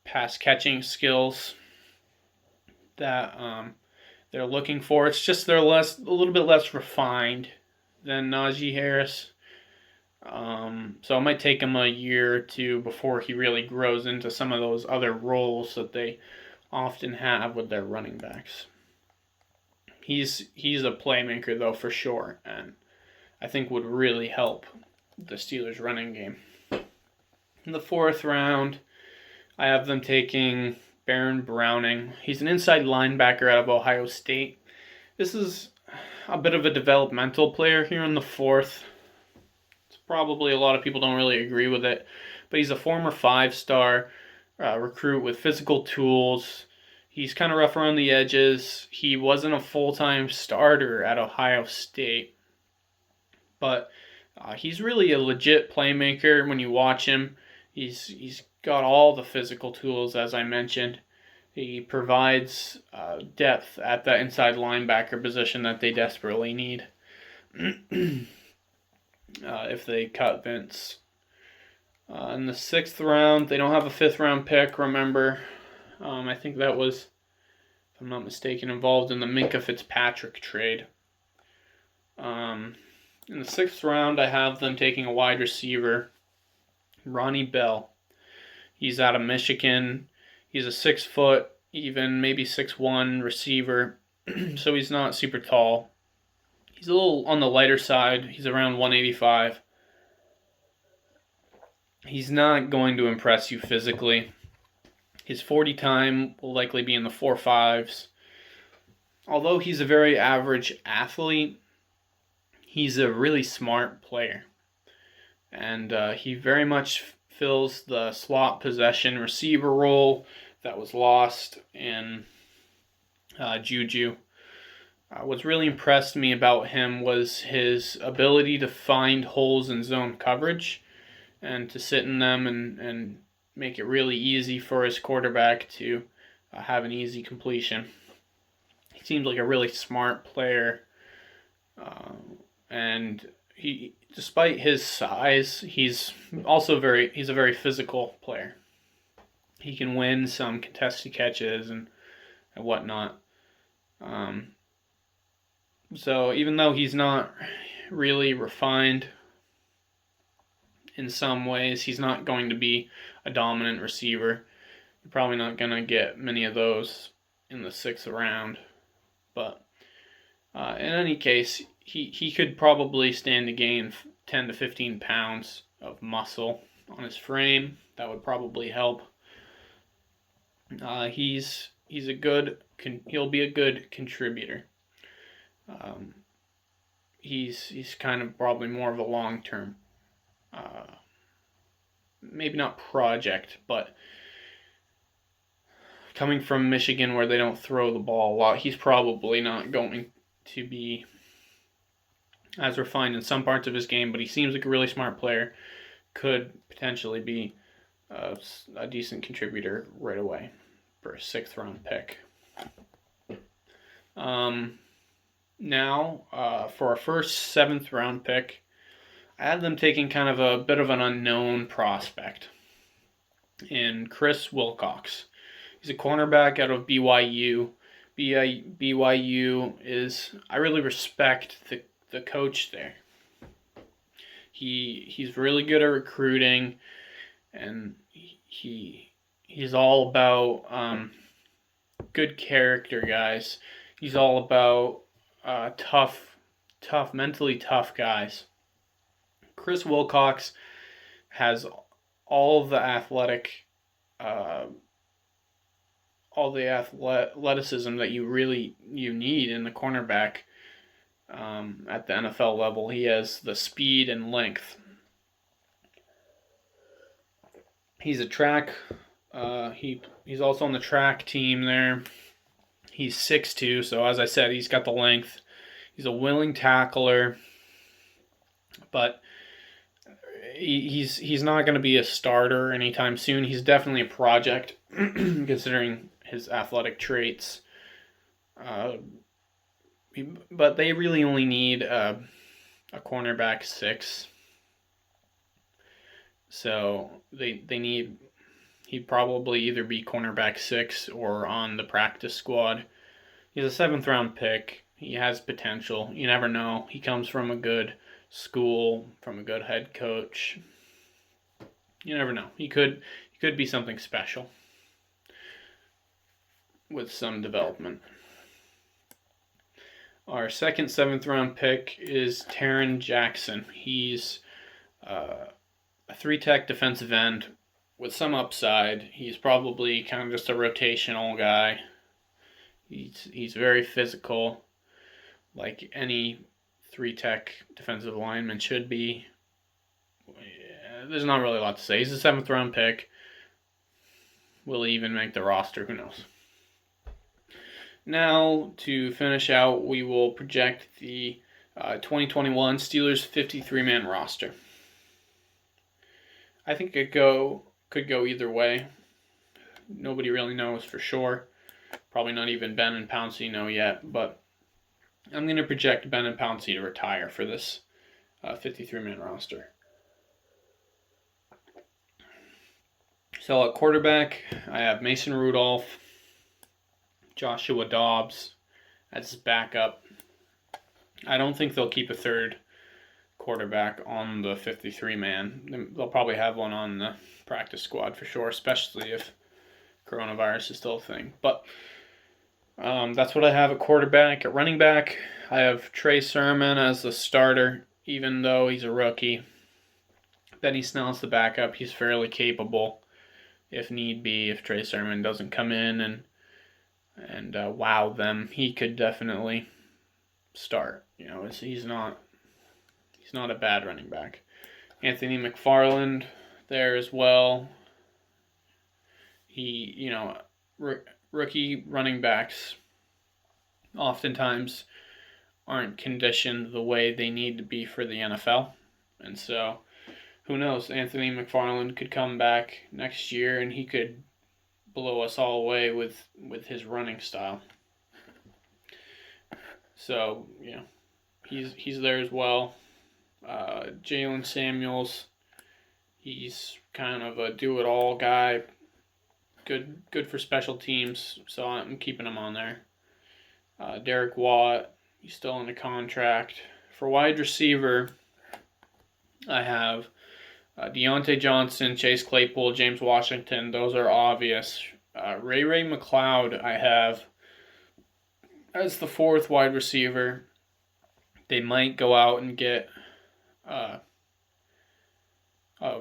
pass catching skills that they're looking for. It's just they're a little bit less refined than Najee Harris. So it might take him a year or two before he really grows into some of those other roles that they often have with their running backs. He's a playmaker though, for sure, and I think would really help the Steelers' running game. In the 4th round, I have them taking Baron Browning. He's an inside linebacker out of Ohio State. This is a bit of a developmental player here in the 4th. It's probably a lot of people don't really agree with it, but he's a former 5-star recruit with physical tools. He's kind of rough around the edges. He wasn't a full-time starter at Ohio State, but he's really a legit playmaker when you watch him. He's got all the physical tools, as I mentioned. He provides depth at that inside linebacker position that they desperately need if they cut Vince. In the 6th round, they don't have a 5th round pick, remember. I think that was, if I'm not mistaken, involved in the Minkah Fitzpatrick trade. In the 6th round, I have them taking a wide receiver, Ronnie Bell. He's out of Michigan. He's a 6-foot, even maybe 6'1" receiver, so he's not super tall. He's a little on the lighter side. He's around 185. He's not going to impress you physically. His 40 time will likely be in the 4.5s. Although he's a very average athlete, he's a really smart player. And he very much fills the slot possession receiver role that was lost in Juju. What's really impressed me about him was his ability to find holes in zone coverage and to sit in them and make it really easy for his quarterback to have an easy completion. He seems like a really smart player, and he, despite his size, he's a very physical player. He can win some contested catches and whatnot. So even though he's not really refined in some ways, he's not going to be a dominant receiver. You're probably not going to get many of those in the 6th round. But in any case, he could probably stand to gain 10 to 15 pounds of muscle on his frame. That would probably help. He'll be a good contributor. He's kind of probably more of a long-term, maybe not project, but coming from Michigan where they don't throw the ball a lot, he's probably not going to be as refined in some parts of his game, but he seems like a really smart player, could potentially be a decent contributor right away for a 6th round pick. Now, for our first 7th round pick, I had them taking kind of a bit of an unknown prospect in Chris Wilcox. He's a cornerback out of BYU. BYU is, I really respect the coach there. He's really good at recruiting, and he's all about good character guys. He's all about mentally tough guys. Chris Wilcox has all the athleticism that you need in the cornerback at the NFL level. He has the speed and length. He's a track. He's also on the track team there. He's 6'2", so as I said, he's got the length. He's a willing tackler, but he's not going to be a starter anytime soon. He's definitely a project, considering his athletic traits. But they really only need a cornerback 6. So he'd probably either be cornerback 6 or on the practice squad. He's a 7th round pick. He has potential. You never know. He comes from a good school, from a good head coach. You never know. He could be something special with some development. Our second 7th round pick is Taron Jackson. He's a 3-tech defensive end with some upside. He's probably kind of just a rotational guy. He's very physical, like any 3-tech defensive lineman should be. There's not really a lot to say. He's a 7th round pick. Will he even make the roster? Who knows? Now, to finish out, we will project the 2021 Steelers 53-man roster. I think it could go either way. Nobody really knows for sure. Probably not even Ben and Pouncey know yet, but I'm going to project Ben and Pouncey to retire for this 53-man roster. So at quarterback, I have Mason Rudolph, Joshua Dobbs as his backup. I don't think they'll keep a third quarterback on the 53-man. They'll probably have one on the practice squad for sure, especially if coronavirus is still a thing. But that's what I have at quarterback. At running back, I have Trey Sermon as the starter, even though he's a rookie. Benny Snell's the backup. He's fairly capable, if need be. If Trey Sermon doesn't come in and wow them, he could definitely start. You know, he's not a bad running back. Anthony McFarland there as well. Rookie running backs oftentimes aren't conditioned the way they need to be for the NFL. And so, who knows? Anthony McFarland could come back next year and he could blow us all away with his running style. So, he's there as well. Jalen Samuels, he's kind of a do-it-all guy. Good for special teams, so I'm keeping him on there. Derek Watt, he's still under contract. For wide receiver, I have Deontay Johnson, Chase Claypool, James Washington. Those are obvious. Ray McLeod I have as the 4th wide receiver. They might go out and get a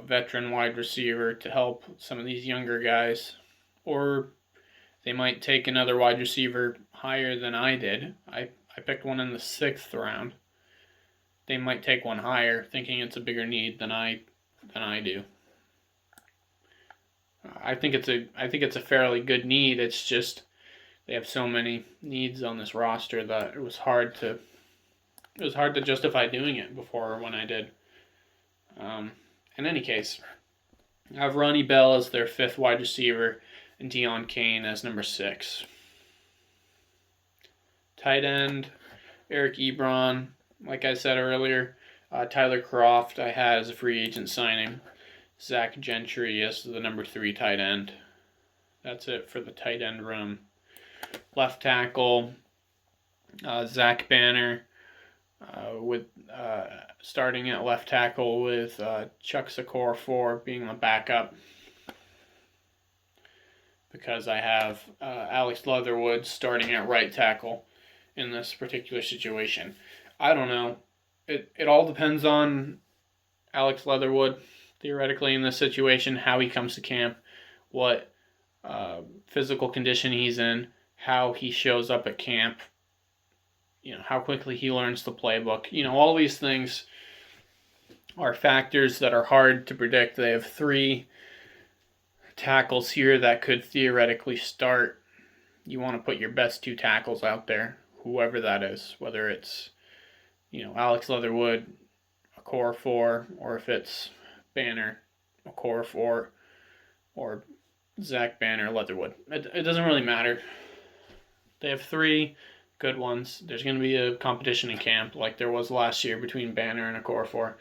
veteran wide receiver to help some of these younger guys. Or they might take another wide receiver higher than I did. I picked one in the 6th round. They might take one higher, thinking it's a bigger need than I do. I think it's a fairly good need. It's just they have so many needs on this roster that it was hard to justify doing it before when I did. In any case, I have Ronnie Bell as their 5th wide receiver and Deion Kane as number 6. Tight end, Eric Ebron. Like I said earlier, Tyler Croft I had as a free agent signing. Zach Gentry as the number 3 tight end. That's it for the tight end room. Left tackle, Zach Banner, with starting at left tackle with Chuck Secor being the backup, because I have Alex Leatherwood starting at right tackle in this particular situation. I don't know. It all depends on Alex Leatherwood, theoretically, in this situation, how he comes to camp, what physical condition he's in, how he shows up at camp, how quickly he learns the playbook. All these things are factors that are hard to predict. They have 3 tackles here that could theoretically start. You want to put your best 2 tackles out there, whoever that is, whether it's Alex Leatherwood, a core 4, or if it's Banner, a core 4, or Zach Banner, Leatherwood. It doesn't really matter. They have 3 good ones. There's going to be a competition in camp like there was last year between Banner and a core 4.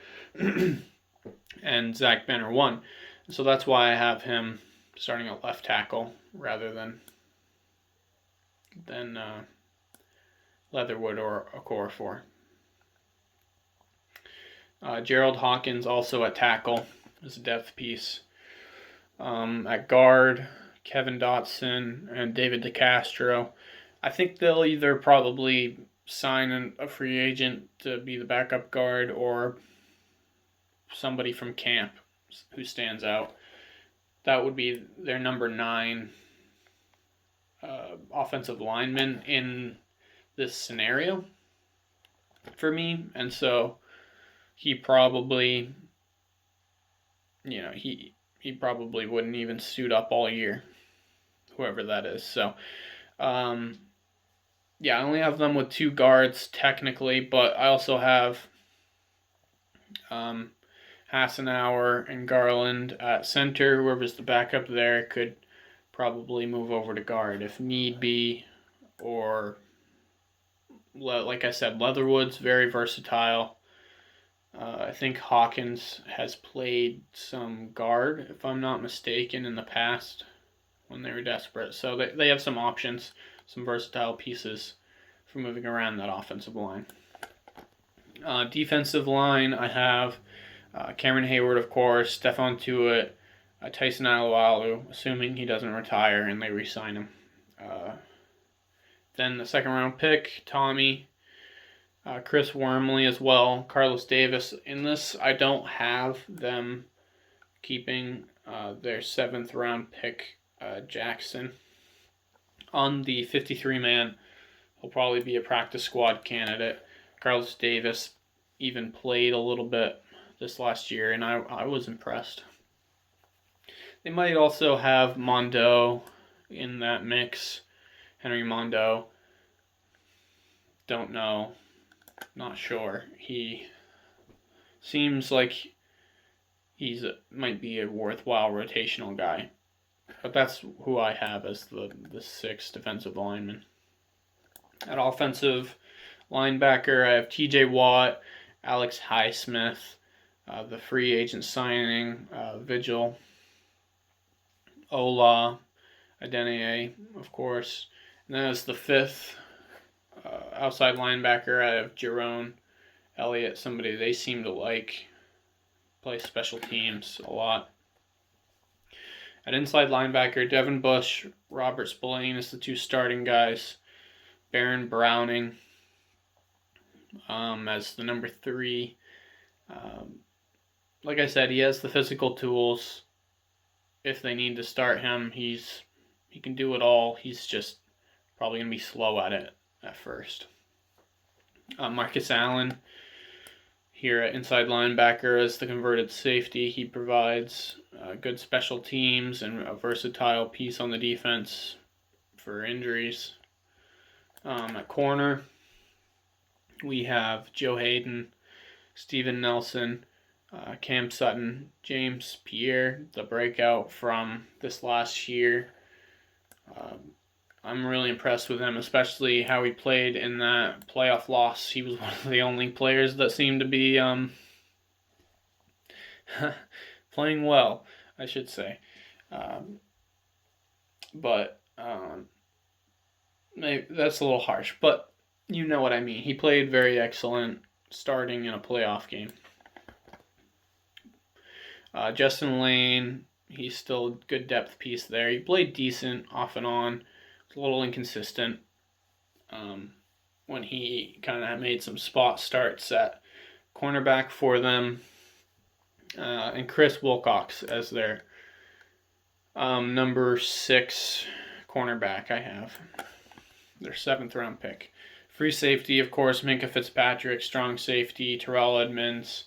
And Zach Banner won. So that's why I have him starting at left tackle rather than Leatherwood or a core 4. Gerald Hawkins also at tackle as a depth piece. At guard, Kevin Dotson and David DeCastro. I think they'll either probably sign a free agent to be the backup guard or somebody from camp who stands out. That would be their number 9 offensive lineman in this scenario for me. And so he probably, he probably wouldn't even suit up all year, whoever that is. So, I only have them with 2 guards technically, but I also have Hassenauer and Garland at center. Whoever's the backup there could probably move over to guard if need be, or like I said, Leatherwood's very versatile. I think Hawkins has played some guard, if I'm not mistaken, in the past when they were desperate. So they have some options, some versatile pieces for moving around that offensive line. Defensive line, I have Cameron Hayward, of course, Stephon Tuitt, Tyson Alualu, assuming he doesn't retire and they re-sign him. Then the second round pick, Tommy, Chris Wormley as well, Carlos Davis. In this, I don't have them keeping their 7th round pick, Jackson. On the 53-man, he'll probably be a practice squad candidate. Carlos Davis even played a little bit this last year, and I was impressed. They might also have Mondo in that mix. Henry Mondo. Don't know. Not sure. He seems like might be a worthwhile rotational guy. But that's who I have as the 6th defensive lineman. At offensive linebacker, I have TJ Watt, Alex Highsmith, the free agent signing, Vigil, Ola, Adeneye, of course. And then as the 5th outside linebacker, I have Jerome Elliott, somebody they seem to like, play special teams a lot. At inside linebacker, Devin Bush, Robert Spillane is the 2 starting guys. Baron Browning as the number 3. Like I said, he has the physical tools. If they need to start him, he can do it all. He's just probably going to be slow at it at first. Marcus Allen here at inside linebacker as the converted safety. He provides good special teams and a versatile piece on the defense for injuries. At corner, we have Joe Hayden, Steven Nelson, Cam Sutton, James Pierre, the breakout from this last year. I'm really impressed with him, especially how he played in that playoff loss. He was one of the only players that seemed to be playing well, I should say. But maybe that's a little harsh, but you know what I mean. He played very excellent starting in a playoff game. Justin Lane, he's still a good depth piece there. He played decent off and on. It's a little inconsistent when he kind of made some spot starts at cornerback for them. And Chris Wilcox as their number 6 cornerback I have. Their 7th round pick. Free safety, of course, Minkah Fitzpatrick, strong safety, Terrell Edmonds.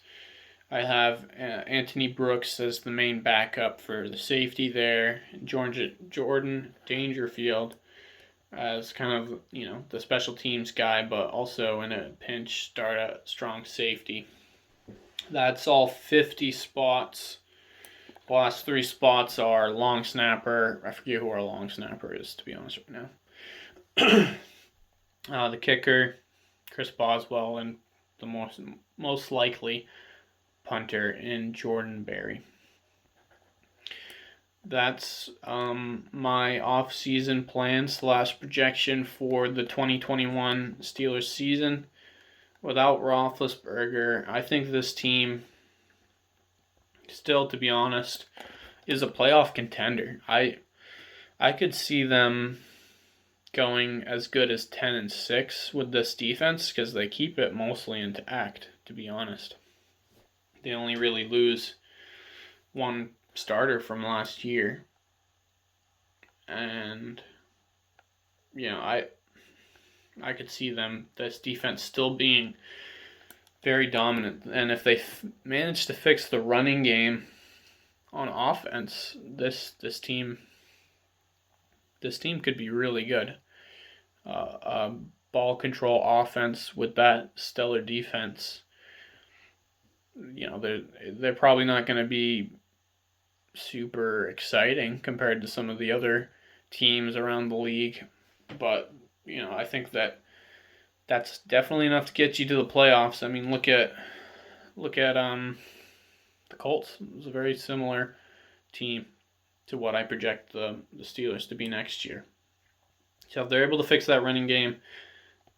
I have Anthony Brooks as the main backup for the safety there. Jordan Dangerfield as kind of, the special teams guy, but also in a pinch start at strong safety. That's all 50 spots. The last 3 spots are long snapper. I forget who our long snapper is, to be honest right now. The kicker, Chris Boswell, and the most likely punter in Jordan Berry. That's my off-season plan / projection for the 2021 Steelers season. Without Roethlisberger, I think this team, still, to be honest, is a playoff contender. I could see them going as good as 10-6 with this defense because they keep it mostly intact, to be honest. They only really lose one starter from last year. And, I could see this defense still being very dominant. And if they manage to fix the running game on offense, this team could be really good. Ball control offense with that stellar defense. They're probably not going to be super exciting compared to some of the other teams around the league, but I think that's definitely enough to get you to the playoffs. I mean, look at the Colts. It was a very similar team to what I project the Steelers to be next year. So if they're able to fix that running game,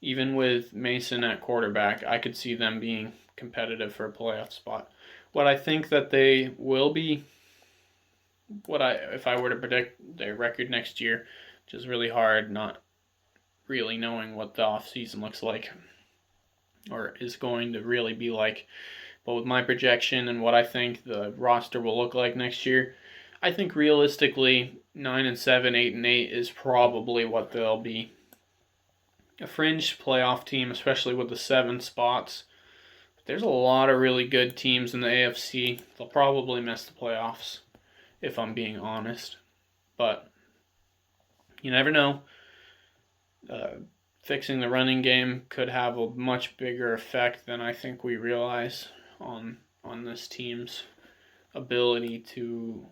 even with Mason at quarterback, I could see them being competitive for a playoff spot. What I think that they will be, if I were to predict their record next year, which is really hard, not really knowing what the offseason looks like or is going to really be like, but with my projection and what I think the roster will look like next year, I think realistically 9-7, 8-8 is probably what they'll be. A fringe playoff team, especially with the 7 spots. There's a lot of really good teams in the AFC. They'll probably miss the playoffs, if I'm being honest. But you never know. Fixing the running game could have a much bigger effect than I think we realize on this team's ability to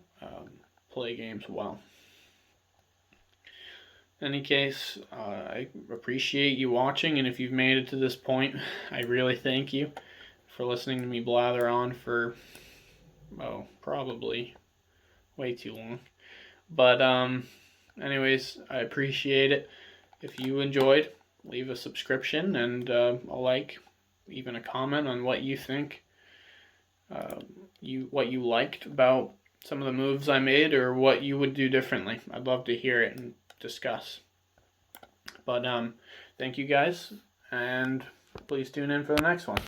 play games well. In any case, I appreciate you watching, and if you've made it to this point, I really thank you for listening to me blather on for, probably way too long. But anyways, I appreciate it. If you enjoyed, leave a subscription and a like, even a comment on what you think, what you liked about some of the moves I made or what you would do differently. I'd love to hear it and discuss. But thank you guys, and please tune in for the next one.